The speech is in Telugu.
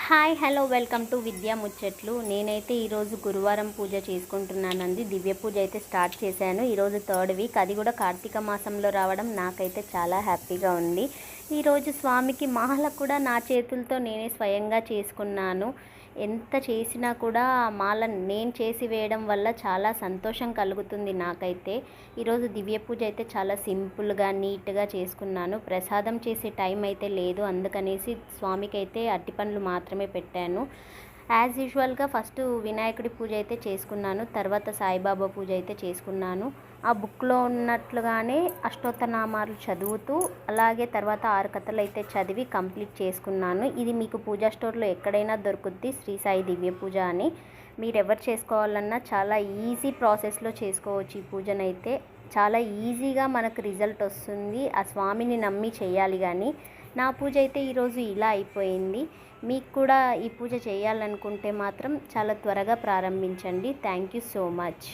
హాయ్ హలో వెల్కమ్ టు విద్యా ముచ్చట్లు. నేనైతే ఈరోజు గురువారం పూజ చేసుకుంటున్నానండి. దివ్య పూజ అయితే స్టార్ట్ చేశాను. ఈరోజు థర్డ్ వీక్, అది కూడా కార్తీక మాసంలో రావడం నాకైతే చాలా హ్యాపీగా ఉంది. ఈరోజు స్వామికి మాల కూడా నా చేతులతో నేనే స్వయంగా చేసుకున్నాను. ఎంత చేసినా కూడా మాల నేను చేసి వేయడం వల్ల చాలా సంతోషం కలుగుతుంది నాకైతే. ఈరోజు దివ్య పూజ అయితే చాలా సింపుల్గా నీట్గా చేసుకున్నాను. ప్రసాదం చేసే టైం అయితే లేదు, అందుకనేసి స్వామికి అయితే అరటిపండ్లు మాత్రమే పెట్టాను. యాజ్ యూజువల్గా ఫస్ట్ వినాయకుడి పూజ అయితే చేసుకున్నాను, తర్వాత సాయిబాబా పూజ అయితే చేసుకున్నాను. ఆ బుక్లో ఉన్నట్లుగానే అష్టోత్తరనామాలు చదువుతూ, అలాగే తర్వాత 6 కథలు అయితే చదివి కంప్లీట్ చేసుకున్నాను. ఇది మీకు పూజా స్టోర్లో ఎక్కడైనా దొరుకుద్ది, శ్రీ సాయి దివ్య పూజ అని. మీరు ఎవరు చేసుకోవాలన్నా చాలా ఈజీ ప్రాసెస్లో చేసుకోవచ్చు. ఈ పూజనైతే చాలా ఈజీగా మనకు రిజల్ట్ వస్తుంది. ఆ స్వామిని నమ్మి చేయాలి. కానీ నా పూజ అయితే ఈరోజు ఇలా అయిపోయింది. మీకు కూడా ఈ పూజ చేయాలనుకుంటే మాత్రం చాలా త్వరగా ప్రారంభించండి. Thank you so much.